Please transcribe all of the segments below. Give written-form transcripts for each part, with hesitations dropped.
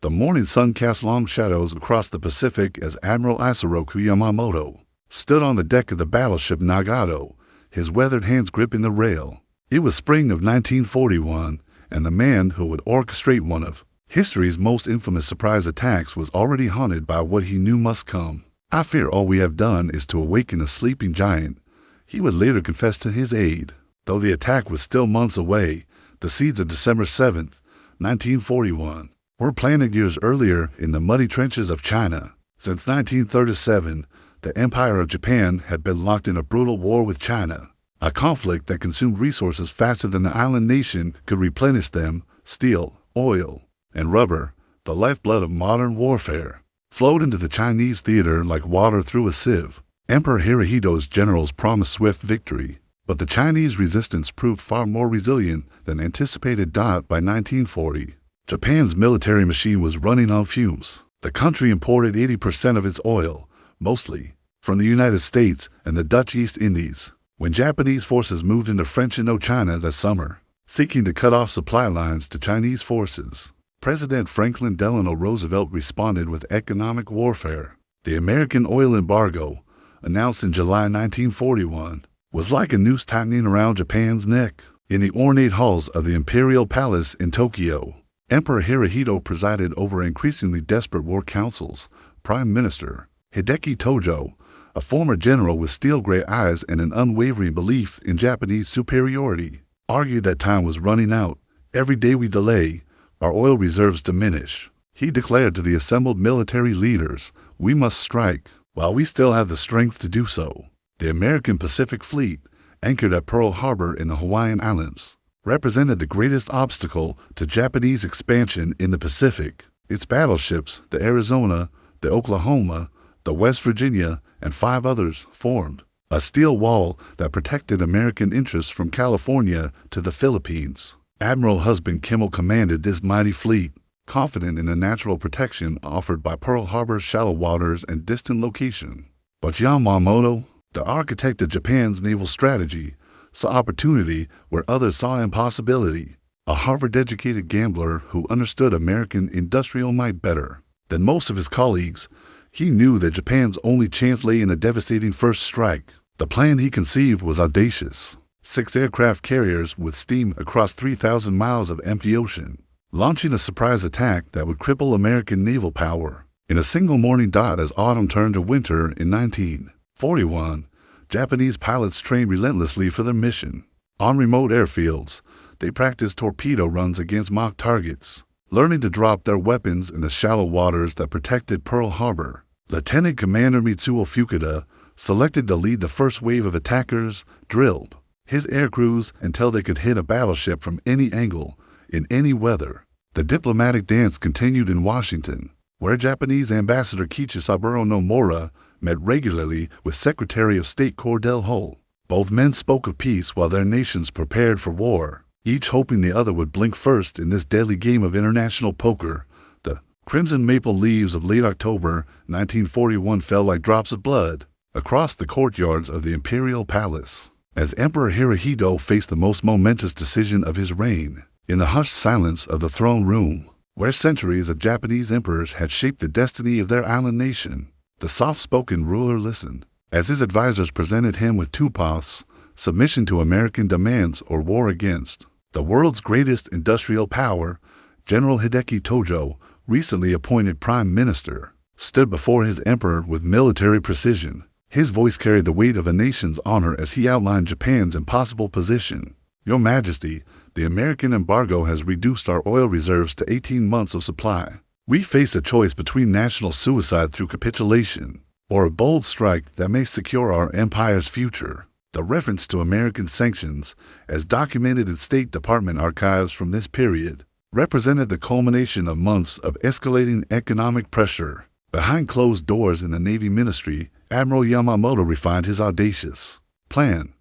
The morning sun cast long shadows across the Pacific as Admiral Isoroku Yamamoto stood on the deck of the battleship Nagato, his weathered hands gripping the rail. It was spring of 1941, and the man who would orchestrate one of history's most infamous surprise attacks was already haunted by what he knew must come. "I fear all we have done is to awaken a sleeping giant," he would later confess to his aide. Though the attack was still months away, the seeds of December 7th, 1941, were planted years earlier in the muddy trenches of China. Since 1937, the Empire of Japan had been locked in a brutal war with China, a conflict that consumed resources faster than the island nation could replenish them. Steel, oil, and rubber, the lifeblood of modern warfare, flowed into the Chinese theater like water through a sieve. Emperor Hirohito's generals promised swift victory, but the Chinese resistance proved far more resilient than anticipated. By 1940, Japan's military machine was running on fumes. The country imported 80% of its oil, mostly from the United States and the Dutch East Indies. When Japanese forces moved into French Indochina that summer, seeking to cut off supply lines to Chinese forces, President Franklin Delano Roosevelt responded with economic warfare. The American oil embargo, announced in July 1941, was like a noose tightening around Japan's neck. In the ornate halls of the Imperial Palace in Tokyo, Emperor Hirohito presided over increasingly desperate war councils. Prime Minister Hideki Tojo, a former general with steel-gray eyes and an unwavering belief in Japanese superiority, argued that time was running out. "Every day we delay, our oil reserves diminish," he declared to the assembled military leaders. "We must strike while we still have the strength to do so." The American Pacific Fleet, anchored at Pearl Harbor in the Hawaiian Islands, represented the greatest obstacle to Japanese expansion in the Pacific. Its battleships, the Arizona, the Oklahoma, the West Virginia, and 5 others, formed a steel wall that protected American interests from California to the Philippines. Admiral Husband Kimmel commanded this mighty fleet, confident in the natural protection offered by Pearl Harbor's shallow waters and distant location. But Yamamoto, the architect of Japan's naval strategy, saw opportunity where others saw impossibility. A Harvard-educated gambler who understood American industrial might better than most of his colleagues, he knew that Japan's only chance lay in a devastating first strike. The plan he conceived was audacious. 6 aircraft carriers would steam across 3,000 miles of empty ocean, launching a surprise attack that would cripple American naval power. In a single morning. As autumn turned to winter in 1941, Japanese pilots trained relentlessly for their mission. On remote airfields, they practiced torpedo runs against mock targets, learning to drop their weapons in the shallow waters that protected Pearl Harbor. Lieutenant Commander Mitsuo Fukuda, selected to lead the first wave of attackers, drilled his air crews until they could hit a battleship from any angle, in any weather. The diplomatic dance continued in Washington, where Japanese Ambassador Kichisaburo Nomura met regularly with Secretary of State Cordell Hull. Both men spoke of peace while their nations prepared for war, each hoping the other would blink first in this deadly game of international poker. The crimson maple leaves of late October 1941 fell like drops of blood across the courtyards of the Imperial Palace, as Emperor Hirohito faced the most momentous decision of his reign. In the hushed silence of the throne room, where centuries of Japanese emperors had shaped the destiny of their island nation, the soft-spoken ruler listened, as his advisors presented him with 2 paths: submission to American demands or war against the world's greatest industrial power. General Hideki Tojo, recently appointed prime minister, stood before his emperor with military precision. His voice carried the weight of a nation's honor as he outlined Japan's impossible position. "Your Majesty, the American embargo has reduced our oil reserves to 18 months of supply. We face a choice between national suicide through capitulation or a bold strike that may secure our empire's future." The reference to American sanctions, as documented in State Department archives from this period, represented the culmination of months of escalating economic pressure. Behind closed doors in the Navy Ministry, Admiral Yamamoto refined his audacious plan.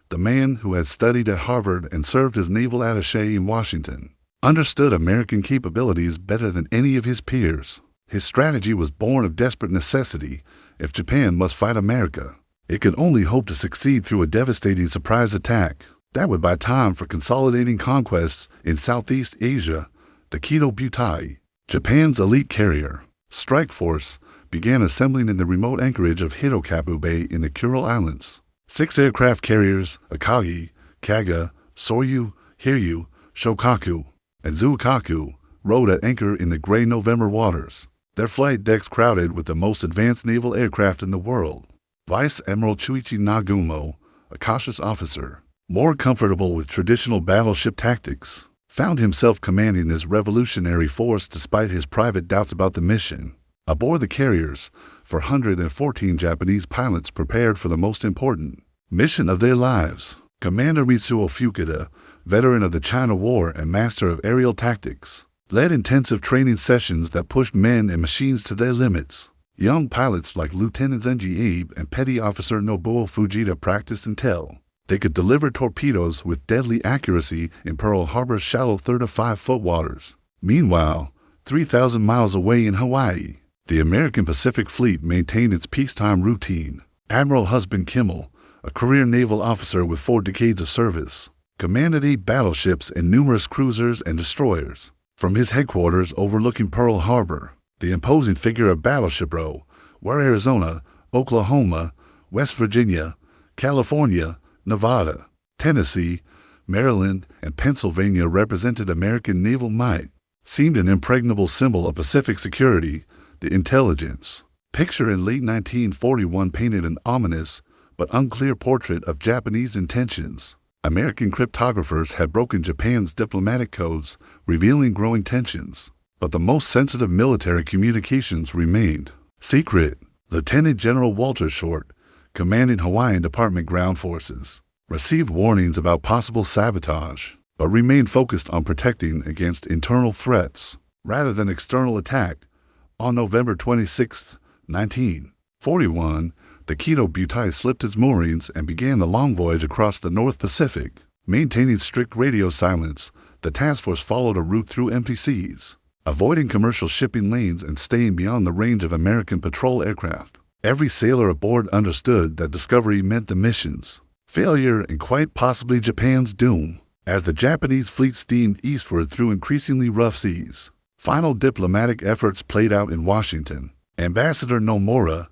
The man who had studied at Harvard and served as naval attaché in Washington understood American capabilities better than any of his peers. His strategy was born of desperate necessity. If Japan must fight America, it could only hope to succeed through a devastating surprise attack that would buy time for consolidating conquests in Southeast Asia. The Kido Butai, Japan's elite carrier, Strike Force, began assembling in the remote anchorage of Hitokapu Bay in the Kuril Islands. 6 aircraft carriers, Akagi, Kaga, Soryu, Hiryu, Shokaku, and Zuikaku, rode at anchor in the gray November waters, their flight decks crowded with the most advanced naval aircraft in the world. Vice Admiral Chuichi Nagumo, a cautious officer, more comfortable with traditional battleship tactics, found himself commanding this revolutionary force despite his private doubts about the mission. Aboard the carriers, 414 Japanese pilots prepared for the most important mission of their lives. Commander Mitsuo Fukuda, veteran of the China War and master of aerial tactics, led intensive training sessions that pushed men and machines to their limits. Young pilots like Lieutenant Zenji Abe and Petty Officer Nobuo Fujita practiced until they could deliver torpedoes with deadly accuracy in Pearl Harbor's shallow 35-foot waters. Meanwhile, 3,000 miles away in Hawaii, the American Pacific Fleet maintained its peacetime routine. Admiral Husband Kimmel, a career naval officer with 4 decades of service, commanded 8 battleships and numerous cruisers and destroyers. From his headquarters overlooking Pearl Harbor, the imposing figure of Battleship Row, where Arizona, Oklahoma, West Virginia, California, Nevada, Tennessee, Maryland, and Pennsylvania represented American naval might, seemed an impregnable symbol of Pacific security. The intelligence picture in late 1941 painted an ominous but unclear portrait of Japanese intentions. American cryptographers had broken Japan's diplomatic codes, revealing growing tensions, but the most sensitive military communications remained secret. Lieutenant General Walter Short, commanding Hawaiian Department Ground Forces, received warnings about possible sabotage, but remained focused on protecting against internal threats rather than external attack. On November 26, 1941, the Kido Butai slipped its moorings and began the long voyage across the North Pacific. Maintaining strict radio silence, the task force followed a route through empty seas, avoiding commercial shipping lanes and staying beyond the range of American patrol aircraft. Every sailor aboard understood that discovery meant the mission's failure and quite possibly Japan's doom. As the Japanese fleet steamed eastward through increasingly rough seas, final diplomatic efforts played out in Washington. Ambassador Nomura,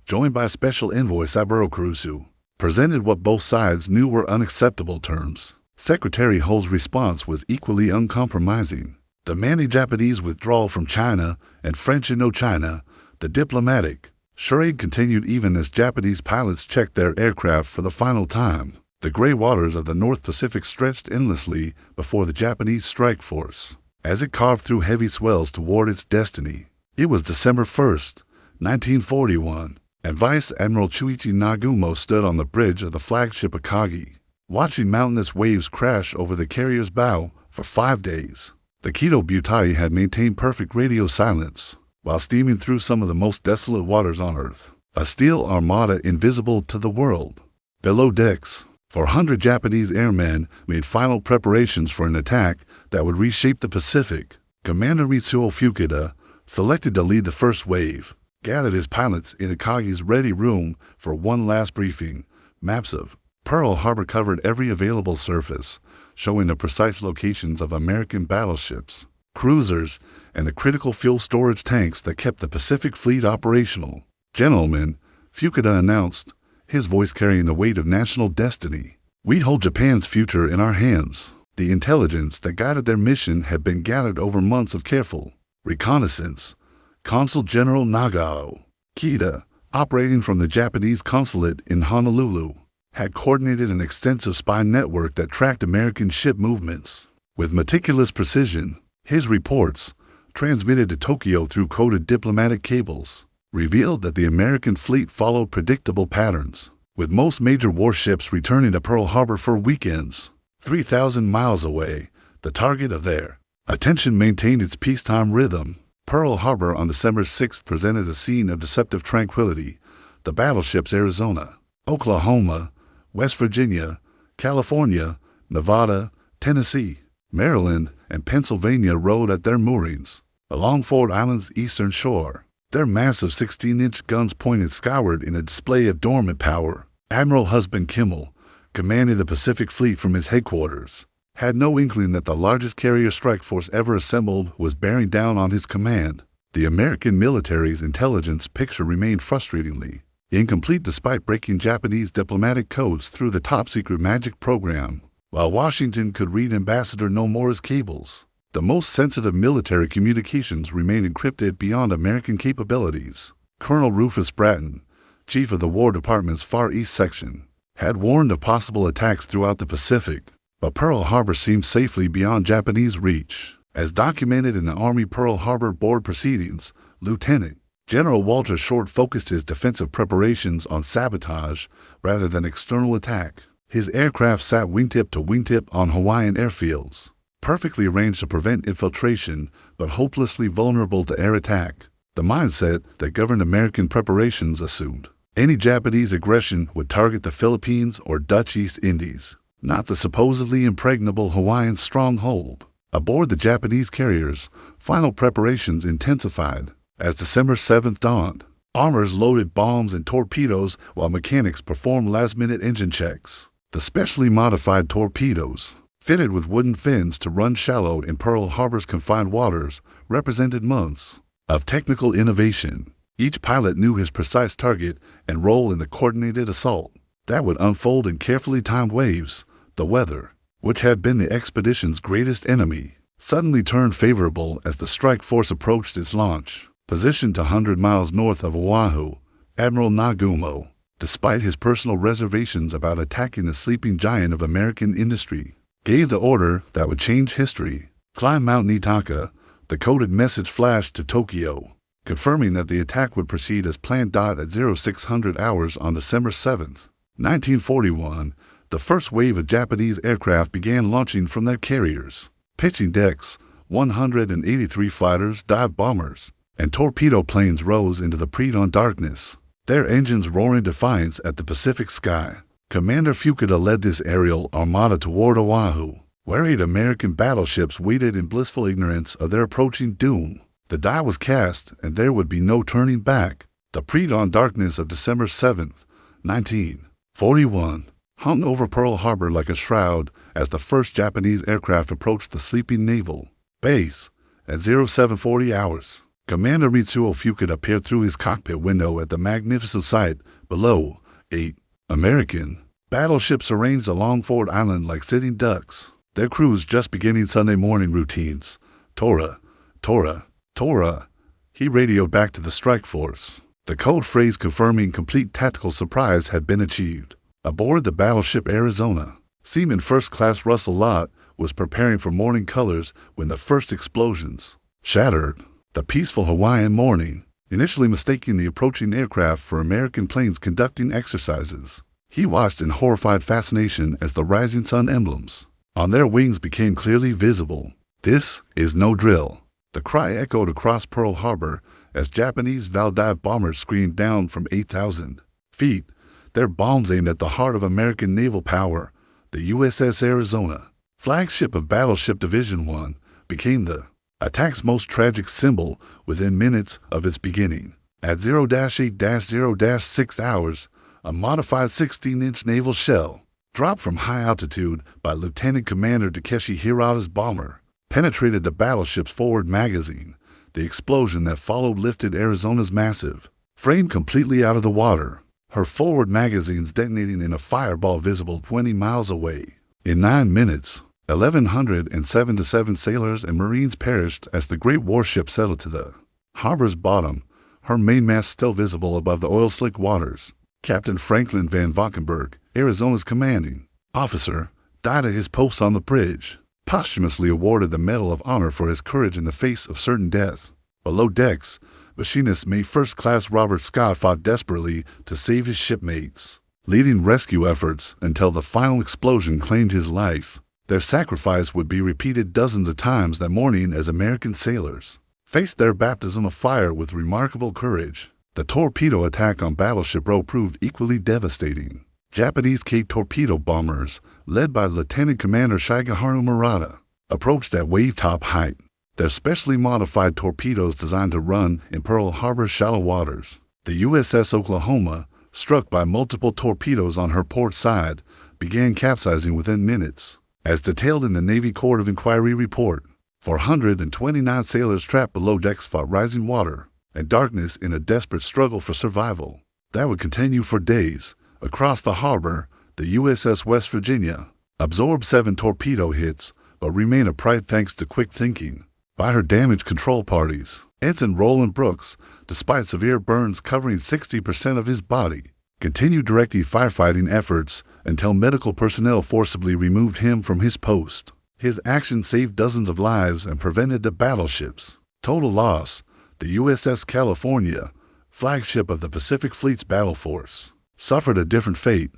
joined by Special Envoy Saburo Kurusu, presented what both sides knew were unacceptable terms. Secretary Hull's response was equally uncompromising, demanding Japanese withdrawal from China and French Indochina. The diplomatic charade continued even as Japanese pilots checked their aircraft for the final time. The gray waters of the North Pacific stretched endlessly before the Japanese strike force, as it carved through heavy swells toward its destiny. It was December 1st, 1941, and Vice Admiral Chuichi Nagumo stood on the bridge of the flagship Akagi, watching mountainous waves crash over the carrier's bow for 5 days. The Kido Butai had maintained perfect radio silence while steaming through some of the most desolate waters on Earth, a steel armada invisible to the world. Below decks, 400 Japanese airmen made final preparations for an attack that would reshape the Pacific. Commander Mitsuo Fukuda, selected to lead the first wave, gathered his pilots in Akagi's ready room for one last briefing. Maps of Pearl Harbor covered every available surface, showing the precise locations of American battleships, cruisers, and the critical fuel storage tanks that kept the Pacific Fleet operational. "Gentlemen," Fukuda announced, his voice carrying the weight of national destiny, "we hold Japan's future in our hands." The intelligence that guided their mission had been gathered over months of careful reconnaissance. Consul General Nagao Kida, operating from the Japanese consulate in Honolulu, had coordinated an extensive spy network that tracked American ship movements with meticulous precision. His reports, transmitted to Tokyo through coded diplomatic cables, revealed that the American fleet followed predictable patterns, with most major warships returning to Pearl Harbor for weekends. 3,000 miles away, the target of their attention maintained its peacetime rhythm. Pearl Harbor on December 6th presented a scene of deceptive tranquility. The battleships Arizona, Oklahoma, West Virginia, California, Nevada, Tennessee, Maryland, and Pennsylvania rode at their moorings along Ford Island's eastern shore, their massive 16-inch guns pointed skyward in a display of dormant power. Admiral Husband Kimmel, commanding the Pacific Fleet from his headquarters, had no inkling that the largest carrier strike force ever assembled was bearing down on his command. The American military's intelligence picture remained frustratingly incomplete despite breaking Japanese diplomatic codes through the top-secret magic program. While Washington could read Ambassador Nomura's cables, the most sensitive military communications remained encrypted beyond American capabilities. Colonel Rufus Bratton, chief of the War Department's Far East Section, had warned of possible attacks throughout the Pacific, but Pearl Harbor seemed safely beyond Japanese reach. As documented in the Army Pearl Harbor Board proceedings, Lieutenant General Walter Short focused his defensive preparations on sabotage rather than external attack. His aircraft sat wingtip to wingtip on Hawaiian airfields, perfectly arranged to prevent infiltration but hopelessly vulnerable to air attack. The mindset that governed American preparations assumed any Japanese aggression would target the Philippines or Dutch East Indies, not the supposedly impregnable Hawaiian stronghold. Aboard the Japanese carriers, final preparations intensified. As December 7th dawned, armors loaded bombs and torpedoes while mechanics performed last-minute engine checks. The specially modified torpedoes, fitted with wooden fins to run shallow in Pearl Harbor's confined waters, represented months of technical innovation. Each pilot knew his precise target and role in the coordinated assault that would unfold in carefully timed waves. The weather, which had been the expedition's greatest enemy, suddenly turned favorable as the strike force approached its launch. Positioned 100 miles north of Oahu, Admiral Nagumo, despite his personal reservations about attacking the sleeping giant of American industry, gave the order that would change history. Climb Mount Nitaka. The coded message flashed to Tokyo, confirming that the attack would proceed as planned. At 0600 hours on December 7th, 1941, the first wave of Japanese aircraft began launching from their carriers. Pitching decks, 183 fighters, dive bombers, and torpedo planes rose into the pre-dawn darkness, their engines roaring defiance at the Pacific sky. Commander Fukuda led this aerial armada toward Oahu, where 8 American battleships waited in blissful ignorance of their approaching doom. The die was cast, and there would be no turning back. The pre-dawn darkness of December 7th, 1941, hung over Pearl Harbor like a shroud as the first Japanese aircraft approached the sleeping naval base. At 0740 hours, Commander Mitsuo Fukuda peered through his cockpit window at the magnificent sight below. 8 American battleships arranged along Ford Island like sitting ducks, their crews just beginning Sunday morning routines. Tora, Tora, Tora, he radioed back to the strike force, the code phrase confirming complete tactical surprise had been achieved. Aboard the battleship Arizona, Seaman First Class Russell Lott was preparing for morning colors when the first explosions shattered the peaceful Hawaiian morning, initially mistaking the approaching aircraft for American planes conducting exercises. He watched in horrified fascination as the rising sun emblems on their wings became clearly visible. "This is no drill." The cry echoed across Pearl Harbor as Japanese Valdive bombers screamed down from 8,000 feet, their bombs aimed at the heart of American naval power. The USS Arizona, flagship of Battleship Division I, became the attack's most tragic symbol within minutes of its beginning. At 0-8-0-6 hours, a modified 16-inch naval shell, dropped from high altitude by Lieutenant Commander Takeshi Hirata's bomber, penetrated the battleship's forward magazine. The explosion that followed lifted Arizona's massive frame completely out of the water, her forward magazines detonating in a fireball visible 20 miles away. In 9 minutes, 1,177 sailors and Marines perished as the great warship settled to the harbor's bottom, her mainmast still visible above the oil-slick waters. Captain Franklin Van Valkenburg, Arizona's commanding officer, died at his post on the bridge, posthumously awarded the Medal of Honor for his courage in the face of certain death. Below decks, machinist mate First Class Robert Scott fought desperately to save his shipmates, leading rescue efforts until the final explosion claimed his life. Their sacrifice would be repeated dozens of times that morning as American sailors faced their baptism of fire with remarkable courage. The torpedo attack on Battleship Row proved equally devastating. Japanese Cape torpedo bombers, led by Lieutenant Commander Shigeharu Murata, approached at wave-top height, their specially modified torpedoes designed to run in Pearl Harbor's shallow waters. The USS Oklahoma, struck by multiple torpedoes on her port side, began capsizing within minutes. As detailed in the Navy Court of Inquiry report, 429 sailors trapped below decks fought rising water and darkness in a desperate struggle for survival. That would continue for days. Across the harbor, the USS West Virginia absorbed 7 torpedo hits, but remained upright thanks to quick thinking by her damage control parties. Ensign Roland Brooks, despite severe burns covering 60% of his body, continued directing firefighting efforts until medical personnel forcibly removed him from his post. His actions saved dozens of lives and prevented the battleship's total loss. The USS California, flagship of the Pacific Fleet's battle force, suffered a different fate.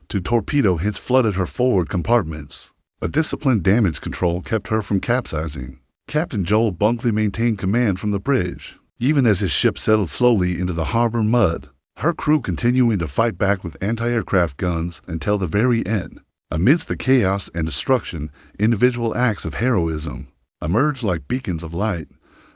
2 torpedo hits flooded her forward compartments. A disciplined damage control kept her from capsizing. Captain Joel Bunkley maintained command from the bridge, even as his ship settled slowly into the harbor mud, her crew continuing to fight back with anti-aircraft guns until the very end. Amidst the chaos and destruction, individual acts of heroism emerged like beacons of light.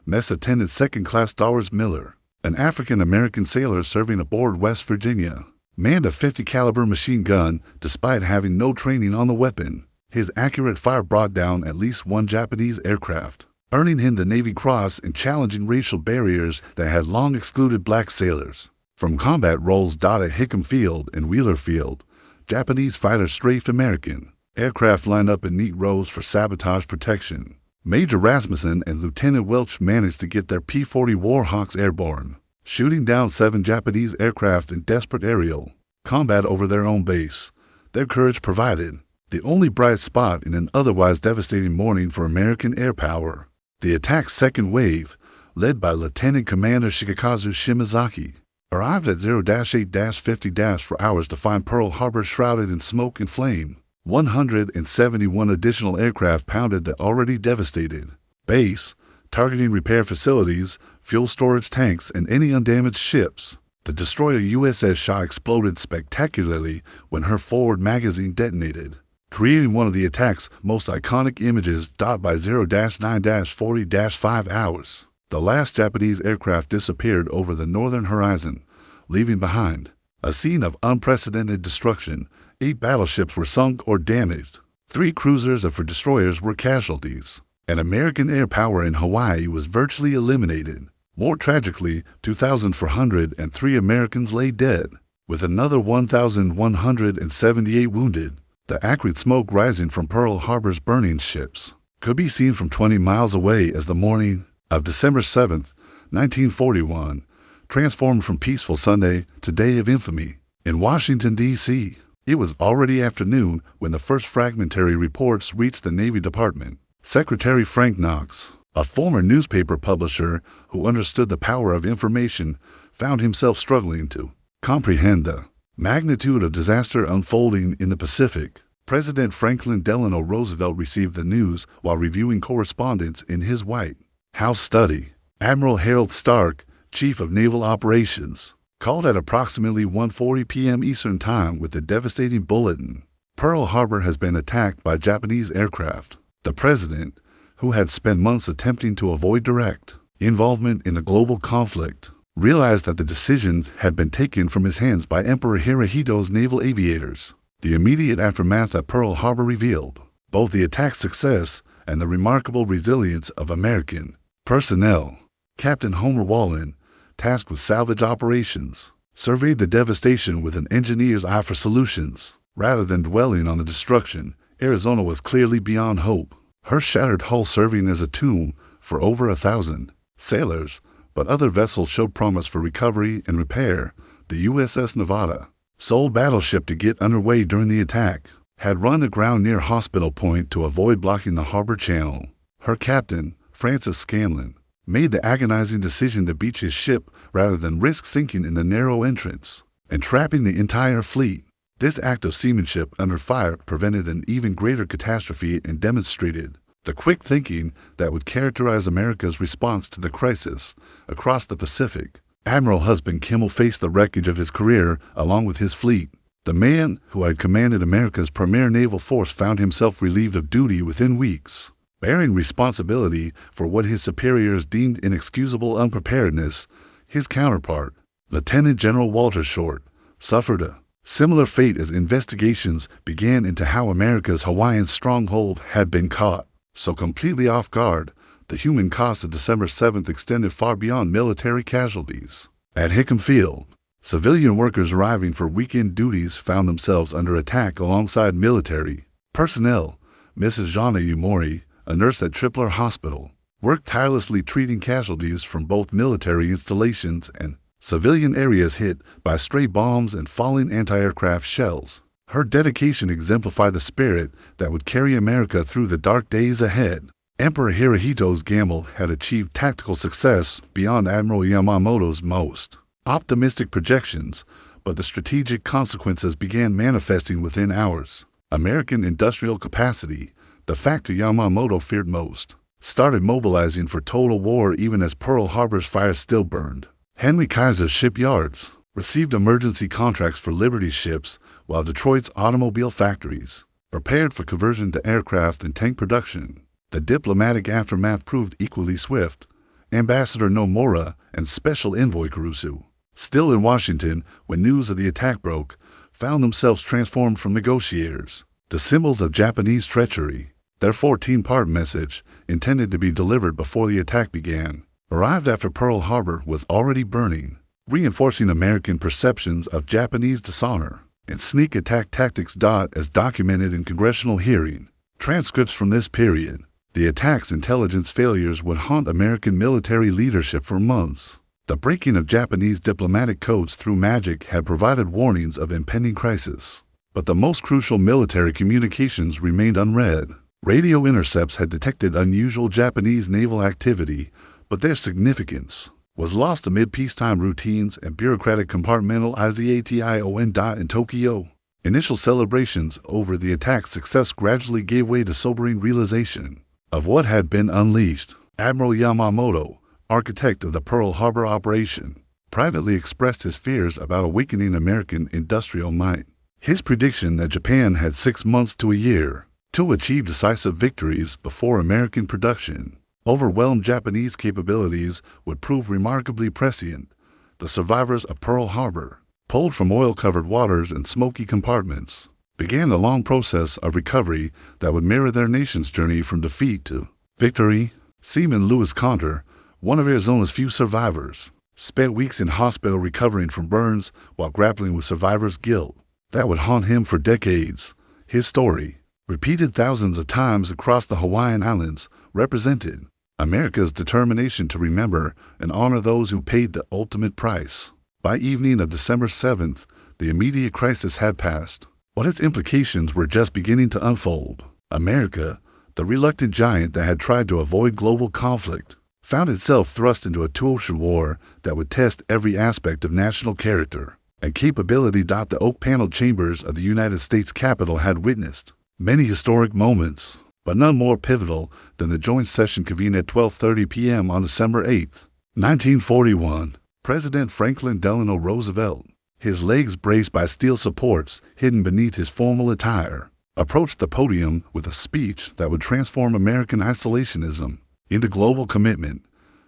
Mess Attendant Second Class Doris Miller, an African-American sailor serving aboard West Virginia, manned a .50 caliber machine gun despite having no training on the weapon. His accurate fire brought down at least 1 Japanese aircraft, earning him the Navy Cross and challenging racial barriers that had long excluded black sailors from combat roles. At Hickam Field and Wheeler Field, Japanese fighters strafed American aircraft lined up in neat rows for sabotage protection. Major Rasmussen and Lieutenant Welch managed to get their P-40 Warhawks airborne, shooting down 7 Japanese aircraft in desperate aerial combat over their own base. Their courage provided the only bright spot in an otherwise devastating morning for American air power. The attack's second wave, led by Lieutenant Commander Shigekazu Shimazaki, arrived at 0-8-50- for hours to find Pearl Harbor shrouded in smoke and flame. 171 additional aircraft pounded the already devastated base, targeting repair facilities, fuel storage tanks, and any undamaged ships. The destroyer USS Shaw exploded spectacularly when her forward magazine detonated, creating one of the attack's most iconic images. By 0-9-40-5 hours, the last Japanese aircraft disappeared over the northern horizon, leaving behind a scene of unprecedented destruction. 8 battleships were sunk or damaged. 3 cruisers and 4 destroyers were casualties, and American air power in Hawaii was virtually eliminated. More tragically, 2,403 Americans lay dead, with another 1,178 wounded. The acrid smoke rising from Pearl Harbor's burning ships could be seen from 20 miles away as the morning of December 7, 1941, transformed from peaceful Sunday to day of infamy. In Washington, D.C., it was already afternoon when the first fragmentary reports reached the Navy Department. Secretary Frank Knox, a former newspaper publisher who understood the power of information, found himself struggling to comprehend the magnitude of disaster unfolding in the Pacific. President Franklin Delano Roosevelt received the news while reviewing correspondence in his White House study. Admiral Harold Stark, Chief of Naval Operations, called at approximately 1:40 p.m. Eastern Time with the devastating bulletin: Pearl Harbor has been attacked by Japanese aircraft. The president, who had spent months attempting to avoid direct involvement in the global conflict, realized that the decision had been taken from his hands by Emperor Hirohito's naval aviators. The immediate aftermath at Pearl Harbor revealed both the attack's success and the remarkable resilience of American personnel. Captain Homer Wallen, tasked with salvage operations, surveyed the devastation with an engineer's eye for solutions. Rather than dwelling on the destruction, Arizona was clearly beyond hope, her shattered hull serving as a tomb for over 1,000 sailors, but other vessels showed promise for recovery and repair. The USS Nevada, sole battleship to get underway during the attack, had run aground near Hospital Point to avoid blocking the harbor channel. Her captain, Francis Scanlon, made the agonizing decision to beach his ship rather than risk sinking in the narrow entrance and trapping the entire fleet. This act of seamanship under fire prevented an even greater catastrophe and demonstrated the quick thinking that would characterize America's response to the crisis across the Pacific. Admiral Husband Kimmel faced the wreckage of his career along with his fleet. The man who had commanded America's premier naval force found himself relieved of duty within weeks, bearing responsibility for what his superiors deemed inexcusable unpreparedness. His counterpart, Lieutenant General Walter Short, suffered a Similar fate as investigations began into how America's Hawaiian stronghold had been caught. So completely off guard, the human cost of December 7th extended far beyond military casualties. At Hickam Field, civilian workers arriving for weekend duties found themselves under attack alongside military personnel. Mrs. Jana Yumori, a nurse at Tripler Hospital, worked tirelessly treating casualties from both military installations and civilian areas hit by stray bombs and falling anti-aircraft shells. Her dedication exemplified the spirit that would carry America through the dark days ahead. Emperor Hirohito's gamble had achieved tactical success beyond Admiral Yamamoto's most optimistic projections, but the strategic consequences began manifesting within hours. American industrial capacity, the factor Yamamoto feared most, started mobilizing for total war even as Pearl Harbor's fire still burned. Henry Kaiser's shipyards received emergency contracts for Liberty ships, while Detroit's automobile factories prepared for conversion to aircraft and tank production. The diplomatic aftermath proved equally swift. Ambassador Nomura and Special Envoy Kurusu, still in Washington when news of the attack broke, found themselves transformed from negotiators to symbols of Japanese treachery. Their 14-part message, intended to be delivered before the attack began, arrived after Pearl Harbor was already burning, reinforcing American perceptions of Japanese dishonor and sneak attack tactics. As documented in congressional hearing transcripts from this period, the attack's intelligence failures would haunt American military leadership for months. The breaking of Japanese diplomatic codes through magic had provided warnings of impending crisis, but the most crucial military communications remained unread. Radio intercepts had detected unusual Japanese naval activity, but their significance was lost amid peacetime routines and bureaucratic compartmentalization. In Tokyo, initial celebrations over the attack's success gradually gave way to sobering realization of what had been unleashed. Admiral Yamamoto, architect of the Pearl Harbor operation, privately expressed his fears about awakening American industrial might. His prediction that Japan had 6 months to a year to achieve decisive victories before American production overwhelmed Japanese capabilities would prove remarkably prescient. The survivors of Pearl Harbor, pulled from oil-covered waters and smoky compartments, began the long process of recovery that would mirror their nation's journey from defeat to victory. Seaman Lewis Conter, one of Arizona's few survivors, spent weeks in hospital recovering from burns while grappling with survivors' guilt that would haunt him for decades. His story, repeated thousands of times across the Hawaiian Islands, represented America's determination to remember and honor those who paid the ultimate price. By evening of December 7th, the immediate crisis had passed, but its implications were just beginning to unfold. America, the reluctant giant that had tried to avoid global conflict, found itself thrust into a two-ocean war that would test every aspect of national character and capability. The oak-paneled chambers of the United States Capitol had witnessed many historic moments, but none more pivotal than the joint session convened at 12:30 p.m. on December 8, 1941. President Franklin Delano Roosevelt, his legs braced by steel supports hidden beneath his formal attire, approached the podium with a speech that would transform American isolationism into global commitment.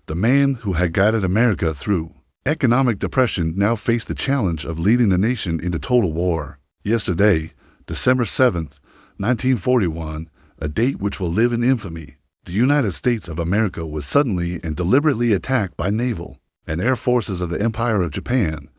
The man who had guided America through economic depression now faced the challenge of leading the nation into total war. Yesterday, December 7th, 1941, a date which will live in infamy, the United States of America was suddenly and deliberately attacked by naval and air forces of the Empire of Japan.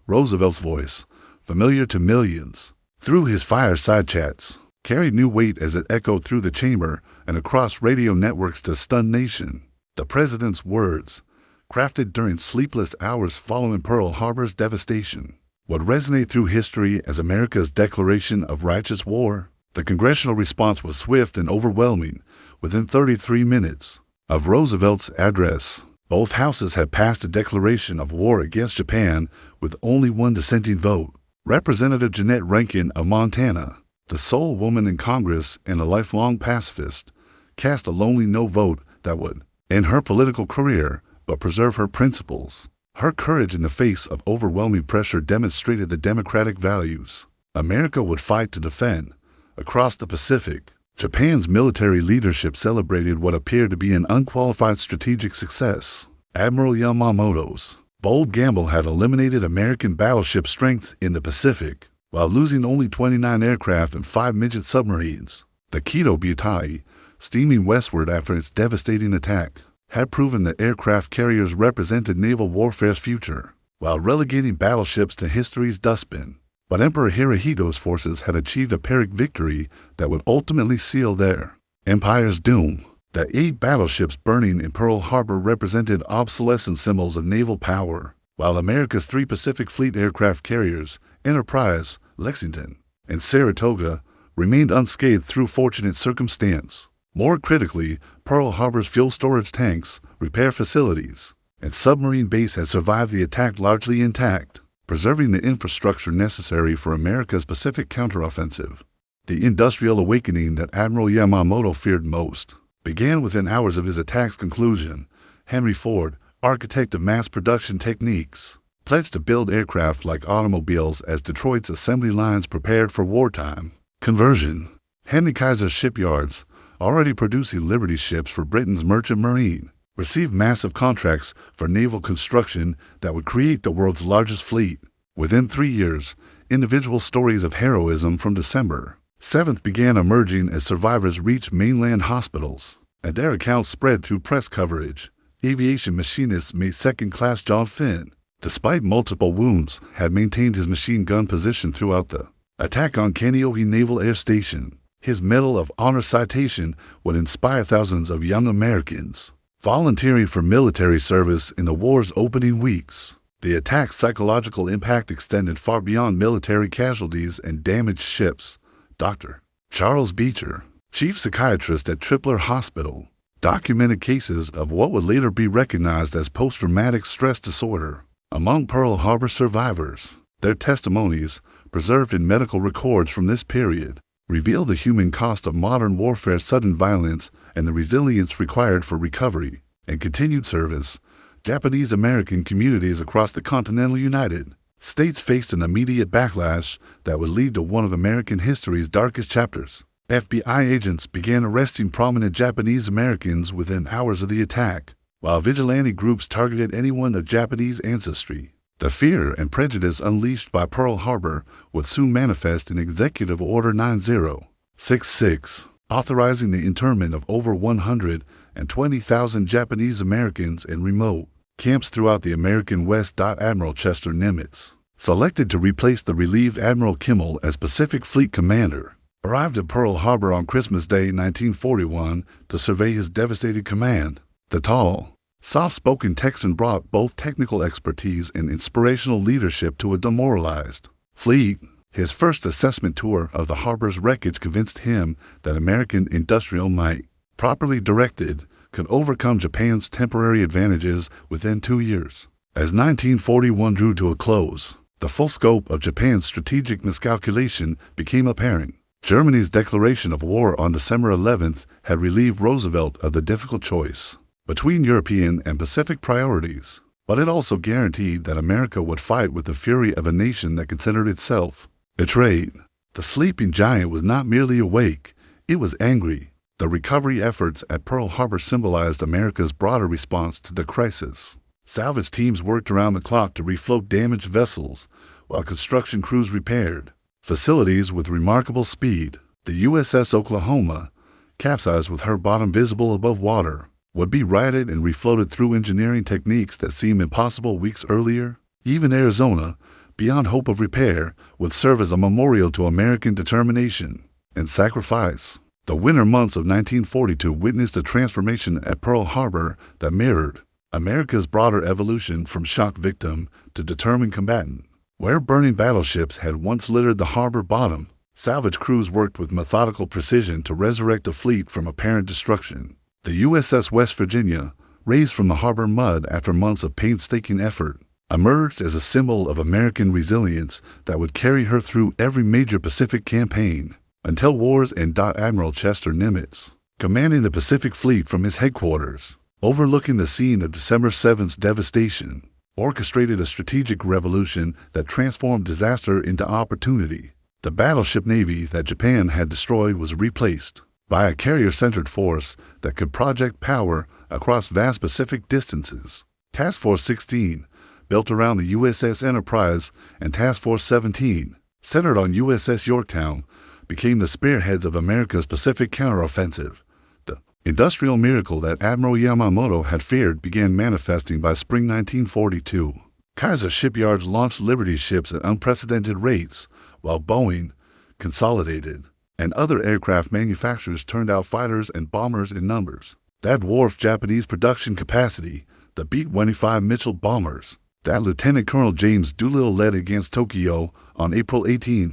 Roosevelt's voice, familiar to millions through his fireside chats, carried new weight as it echoed through the chamber and across radio networks to stun nation. The president's words, crafted during sleepless hours following Pearl Harbor's devastation, would resonate through history as America's declaration of righteous war. The congressional response was swift and overwhelming. Within 33 minutes of Roosevelt's address, both houses had passed a declaration of war against Japan with only one dissenting vote. Representative Jeanette Rankin of Montana, the sole woman in Congress and a lifelong pacifist, cast a lonely no vote that would end her political career but preserve her principles. Her courage in the face of overwhelming pressure demonstrated the democratic values America would fight to defend. Across the Pacific, Japan's military leadership celebrated what appeared to be an unqualified strategic success. Admiral Yamamoto's bold gamble had eliminated American battleship strength in the Pacific, while losing only 29 aircraft and 5 midget submarines. The WWII, steaming westward after its devastating attack, had proven that aircraft carriers represented naval warfare's future, while relegating battleships to history's dustbin. But Emperor Hirohito's forces had achieved a Pyrrhic victory that would ultimately seal their empire's doom. The 8 battleships burning in Pearl Harbor represented obsolescent symbols of naval power, while America's 3 Pacific Fleet aircraft carriers, Enterprise, Lexington, and Saratoga, remained unscathed through fortunate circumstance. More critically, Pearl Harbor's fuel storage tanks, repair facilities, and submarine base had survived the attack largely intact, preserving the infrastructure necessary for America's Pacific counteroffensive. The industrial awakening that Admiral Yamamoto feared most began within hours of his attack's conclusion. Henry Ford, architect of mass production techniques, pledged to build aircraft like automobiles as Detroit's assembly lines prepared for wartime conversion. Henry Kaiser's shipyards, already producing Liberty ships for Britain's merchant marine, received massive contracts for naval construction that would create the world's largest fleet. Within 3 years, individual stories of heroism from December 7th began emerging as survivors reached mainland hospitals, and their accounts spread through press coverage. Aviation machinist May 2nd Class John Finn, despite multiple wounds, had maintained his machine gun position throughout the attack on Kaneohe Naval Air Station. His Medal of Honor citation would inspire thousands of young Americans volunteering for military service in the war's opening weeks. The attack's psychological impact extended far beyond military casualties and damaged ships. Dr. Charles Beecher, chief psychiatrist at Tripler Hospital, documented cases of what would later be recognized as post-traumatic stress disorder among Pearl Harbor survivors. Their testimonies, preserved in medical records from this period, reveal the human cost of modern warfare's sudden violence and the resilience required for recovery and continued service. Japanese American communities across the continental United States faced an immediate backlash that would lead to one of American history's darkest chapters. FBI agents began arresting prominent Japanese Americans within hours of the attack, while vigilante groups targeted anyone of Japanese ancestry. The fear and prejudice unleashed by Pearl Harbor would soon manifest in Executive Order 9066, authorizing the internment of over 120,000 Japanese Americans in remote camps throughout the American West. Admiral Chester Nimitz, selected to replace the relieved Admiral Kimmel as Pacific Fleet Commander, arrived at Pearl Harbor on Christmas Day 1941 to survey his devastated command. The tall, soft-spoken Texan brought both technical expertise and inspirational leadership to a demoralized fleet. His first assessment tour of the harbor's wreckage convinced him that American industrial might, properly directed, could overcome Japan's temporary advantages within 2 years. As 1941 drew to a close, the full scope of Japan's strategic miscalculation became apparent. Germany's declaration of war on December 11th had relieved Roosevelt of the difficult choice between European and Pacific priorities, but it also guaranteed that America would fight with the fury of a nation that considered itself betrayed. The sleeping giant was not merely awake, it was angry. The recovery efforts at Pearl Harbor symbolized America's broader response to the crisis. Salvage teams worked around the clock to refloat damaged vessels, while construction crews repaired facilities with remarkable speed. The USS Oklahoma, capsized with her bottom visible above water, would be righted and refloated through engineering techniques that seemed impossible weeks earlier. Even Arizona, beyond hope of repair, would serve as a memorial to American determination and sacrifice. The winter months of 1942 witnessed a transformation at Pearl Harbor that mirrored America's broader evolution from shock victim to determined combatant. Where burning battleships had once littered the harbor bottom, salvage crews worked with methodical precision to resurrect a fleet from apparent destruction. The USS West Virginia, raised from the harbor mud after months of painstaking effort, emerged as a symbol of American resilience that would carry her through every major Pacific campaign until war's end. Admiral Chester Nimitz, commanding the Pacific Fleet from his headquarters, overlooking the scene of December 7th's devastation, orchestrated a strategic revolution that transformed disaster into opportunity. The battleship navy that Japan had destroyed was replaced by a carrier-centered force that could project power across vast Pacific distances. Task Force 16, built around the USS Enterprise, and Task Force 17, centered on USS Yorktown, became the spearheads of America's Pacific counteroffensive. The industrial miracle that Admiral Yamamoto had feared began manifesting by spring 1942. Kaiser shipyards launched Liberty ships at unprecedented rates, while Boeing, Consolidated, and other aircraft manufacturers turned out fighters and bombers in numbers that dwarfed Japanese production capacity. The B-25 Mitchell bombers that Lieutenant Colonel James Doolittle led against Tokyo on April 18,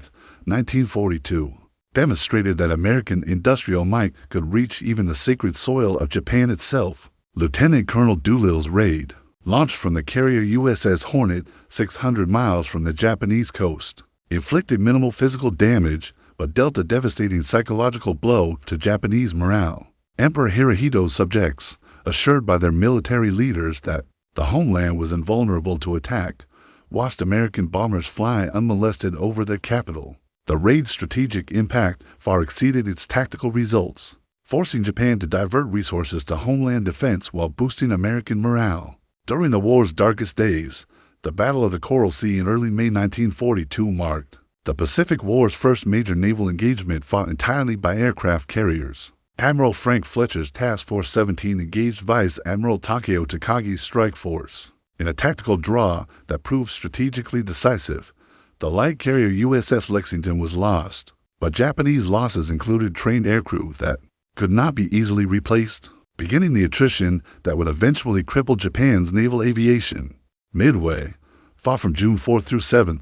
1942, demonstrated that American industrial might could reach even the sacred soil of Japan itself. Lieutenant Colonel Doolittle's raid, launched from the carrier USS Hornet 600 miles from the Japanese coast, inflicted minimal physical damage but dealt a devastating psychological blow to Japanese morale. Emperor Hirohito's subjects, assured by their military leaders that the homeland was invulnerable to attack, watched American bombers fly unmolested over their capital. The raid's strategic impact far exceeded its tactical results, forcing Japan to divert resources to homeland defense while boosting American morale. During the war's darkest days, the Battle of the Coral Sea in early May 1942 marked the Pacific War's first major naval engagement fought entirely by aircraft carriers. Admiral Frank Fletcher's Task Force 17 engaged Vice Admiral Takeo Takagi's strike force in a tactical draw that proved strategically decisive. The light carrier USS Lexington was lost, but Japanese losses included trained aircrew that could not be easily replaced, beginning the attrition that would eventually cripple Japan's naval aviation. Midway, fought from June 4 through 7,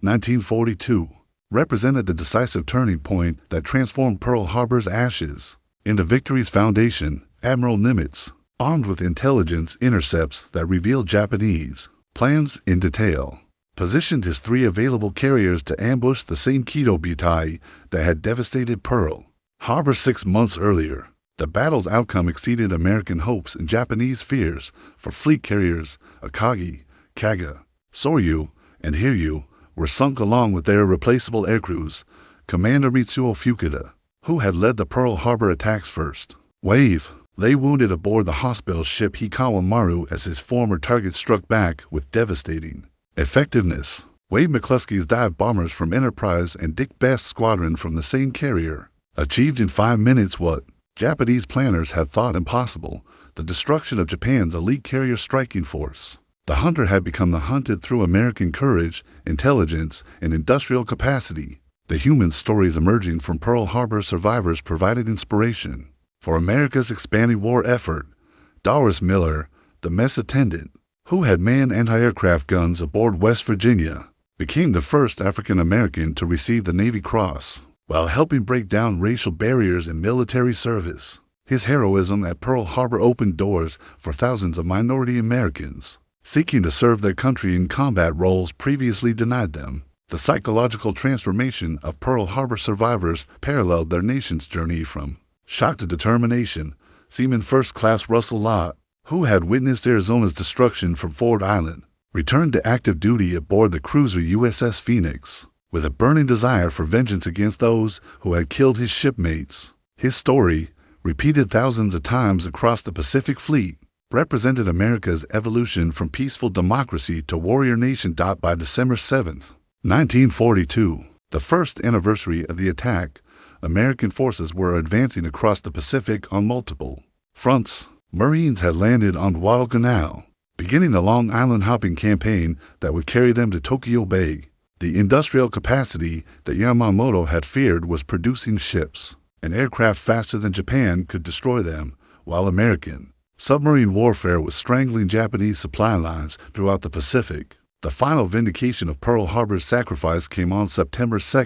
1942, represented the decisive turning point that transformed Pearl Harbor's ashes into victory's foundation. Admiral Nimitz, armed with intelligence intercepts that revealed Japanese plans in detail, positioned his 3 available carriers to ambush the same Kido butai that had devastated Pearl Harbor 6 months earlier. The battle's outcome exceeded American hopes and Japanese fears, for fleet carriers Akagi, Kaga, Soryu, and Hiryu were sunk along with their irreplaceable aircrews. Commander Mitsuo Fukuda, who had led the Pearl Harbor attacks first wave, lay wounded aboard the hospital ship Hikawa Maru as his former target struck back with devastating effectiveness. Wade McCluskey's dive bombers from Enterprise and Dick Best's squadron from the same carrier achieved in 5 minutes what Japanese planners had thought impossible: the destruction of Japan's elite carrier striking force. The hunter had become the hunted through American courage, intelligence, and industrial capacity. The human stories emerging from Pearl Harbor survivors provided inspiration for America's expanding war effort. Doris Miller, the mess attendant, who had manned anti-aircraft guns aboard West Virginia, became the first African American to receive the Navy Cross, while helping break down racial barriers in military service. His heroism at Pearl Harbor opened doors for thousands of minority Americans seeking to serve their country in combat roles previously denied them. The psychological transformation of Pearl Harbor survivors paralleled their nation's journey from shock to determination. Seaman First Class Russell Lott, who had witnessed Arizona's destruction from Ford Island, returned to active duty aboard the cruiser USS Phoenix, with a burning desire for vengeance against those who had killed his shipmates. His story, repeated thousands of times across the Pacific Fleet, represented America's evolution from peaceful democracy to warrior nation. By December 7, 1942, the first anniversary of the attack, American forces were advancing across the Pacific on multiple fronts. Marines had landed on Guadalcanal, beginning the Long Island hopping campaign that would carry them to Tokyo Bay. The industrial capacity that Yamamoto had feared was producing ships and aircraft faster than Japan could destroy them, while American submarine warfare was strangling Japanese supply lines throughout the Pacific. The final vindication of Pearl Harbor's sacrifice came on September 2,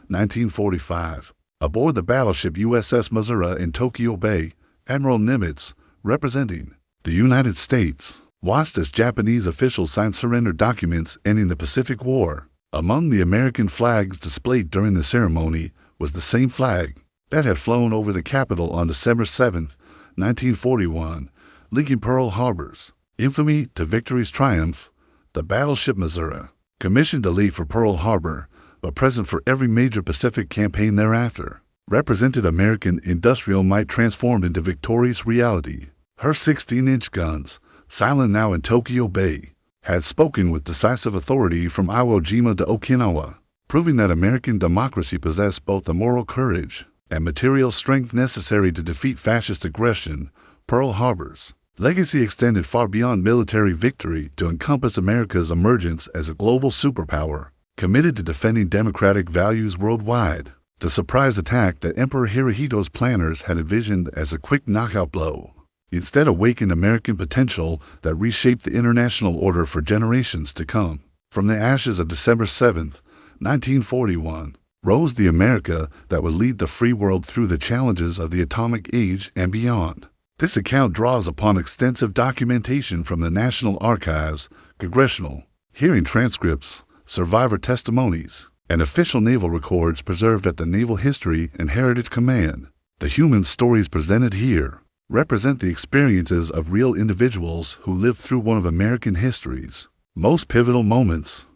1945. Aboard the battleship USS Missouri in Tokyo Bay, Admiral Nimitz, representing the United States, watched as Japanese officials signed surrender documents ending the Pacific War. Among the American flags displayed during the ceremony was the same flag that had flown over the Capitol on December 7, 1941, linking Pearl Harbor's infamy to victory's triumph. The battleship Missouri, commissioned to leave for Pearl Harbor, but present for every major Pacific campaign thereafter, represented American industrial might transformed into victorious reality. Her 16-inch guns, silent now in Tokyo Bay, had spoken with decisive authority from Iwo Jima to Okinawa. proving that American democracy possessed both the moral courage and material strength necessary to defeat fascist aggression. Pearl Harbor's legacy extended far beyond military victory to encompass America's emergence as a global superpower, committed to defending democratic values worldwide. The surprise attack that Emperor Hirohito's planners had envisioned as a quick knockout blow instead awakened American potential that reshaped the international order for generations to come. From the ashes of December 7, 1941, rose the America that would lead the free world through the challenges of the atomic age and beyond. This account draws upon extensive documentation from the National Archives, congressional hearing transcripts, survivor testimonies, and official naval records preserved at the Naval History and Heritage Command. The human stories presented here represent the experiences of real individuals who lived through one of American history's most pivotal moments.